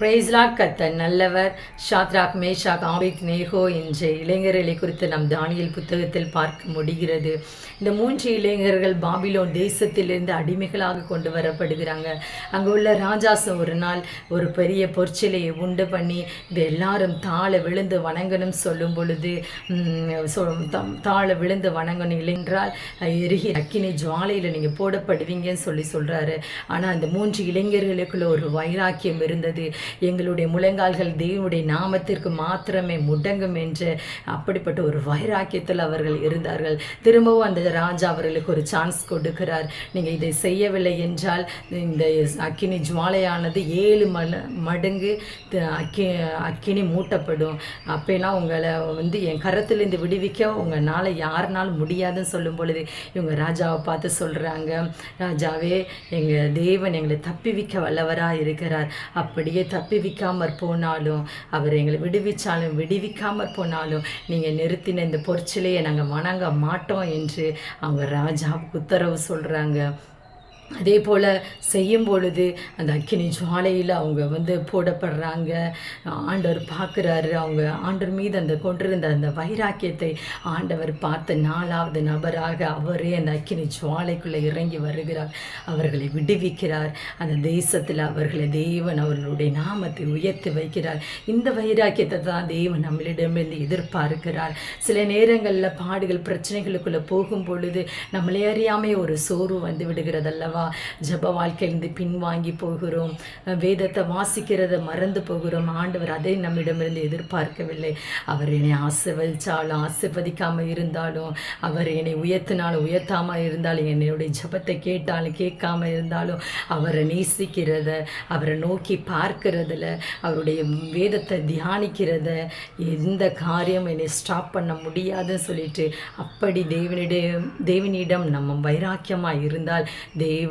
பிரைஸ்லாட் கர்த்தர் நல்லவர். ஷாத்ராக், மேஷாக், ஆபேத் நேகோ என்ற இளைஞர்களை குறித்து நம் தானியேல் புத்தகத்தில் பார்க்க முடிகிறது. இந்த 3 இளைஞர்கள் பாபிலோன் தேசத்திலிருந்து அடிமைகளாக கொண்டு வரப்படுகிறாங்க. அங்கே உள்ள ராஜாசம் ஒரு நாள் ஒரு பெரிய பொற்சிலையை உண்டு பண்ணி இது எல்லாரும் தாழ விழுந்து வணங்கணும் சொல்லும் பொழுது தாழ விழுந்து வணங்கணும் இல்லைன்றால் எரிகி அக்கினி ஜுவாலையில் நீங்கள் போடப்படுவீங்கன்னு சொல்கிறாரு. ஆனால் அந்த 3 இளைஞர்களுக்குள்ள ஒரு வைராக்கியம் இருந்தது. எங்களுடைய முழங்கால்கள் தேவனுடைய நாமத்திற்கு மாத்திரமே முடங்கும் என்று அப்படிப்பட்ட ஒரு வைராக்கியத்தில் அவர்கள் இருந்தார்கள். திரும்பவும் அந்த ராஜா அவர்களுக்கு ஒரு சான்ஸ் கொடுக்கிறார். நீங்கள் இதை செய்யவில்லை என்றால் இந்த அக்கினி ஜுவாலையானது 7 மடங்கு அக்கினி மூட்டப்படும். அப்போனா உங்களை என் கரத்திலிருந்து விடுவிக்க உங்களால் யாருனாலும் முடியாதுன்னு சொல்லும் பொழுது இவங்க ராஜாவை பார்த்து சொல்கிறாங்க, ராஜாவே எங்கள் தேவன் எங்களை தப்பிவிக்க வல்லவராக இருக்கிறார். அப்படியே தப்பிவிக்காமற் போனாலும் அவர் எங்களை விடுவிக்காமற் போனாலும் நீங்கள் நிறுத்தின இந்த பொற்சிலையை நாங்கள் வணங்க மாட்டோம் என்று அவங்க ராஜாவுக்கு உத்தரவு சொல்கிறாங்க. அதே போல் செய்யும் பொழுது அந்த அக்கினி ஜுவாலையில் அவங்க போடப்படுறாங்க. ஆண்டவர் பார்க்குறாரு. அவங்க ஆண்டவர் மீது அந்த கொண்டிருந்த அந்த வைராக்கியத்தை ஆண்டவர் பார்த்த 4வது நபராக அவரே அந்த அக்கினி ஜுவாலைக்குள்ளே இறங்கி வருகிறார். அவர்களை விடுவிக்கிறார். அந்த தேசத்தில் அவர்களை தேவன் அவர்களுடைய நாமத்தை உயர்த்தி வைக்கிறார். இந்த வைராக்கியத்தை தான் தேவன் நம்மளிடமிருந்து எதிர்பார்க்கிறார். சில நேரங்களில் பாடுகள் பிரச்சனைகளுக்குள்ளே போகும் பொழுது நம்மளே அறியாமே ஒரு சோர்வு வந்து விடுகிறதல்லவா. ஜப வாழ்க்கையிலிருந்து பின்வாங்கி போகிறோம். வேதத்தை வாசிக்கிறத மறந்து போகிறோம். ஆண்டவர் அதை நம்மிடமிருந்து எதிர்பார்க்கவில்லை. அவர் என்னை ஆசீர்வதிச்சாலும் ஆசீர்வதிக்காமல் இருந்தாலும், அவர் என்னை உயர்த்தினாலும் உயர்த்தாமல் இருந்தாலும், என்னுடைய ஜபத்தை கேட்டாலும் கேட்காமல் இருந்தாலும், அவரை நேசிக்கிறத, அவரை நோக்கி பார்க்கிறதுல, அவருடைய வேதத்தை தியானிக்கிறத எந்த காரியம் என்னை ஸ்டாப் பண்ண முடியாதுன்னு சொல்லிட்டு அப்படி தேவனிடம் நம்ம வைராக்கியமாக இருந்தால் தேவன்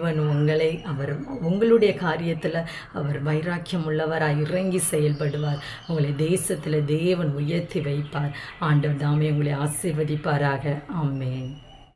உங்களுடைய காரியத்தில் அவர் வைராக்கியம் உள்ளவராக இறங்கி செயல்படுவார். உங்களை தேசத்தில் தேவன் உயர்த்தி வைப்பார். ஆண்டவர் தாமே உங்களை ஆசீர்வதிப்பாராக. ஆமென்.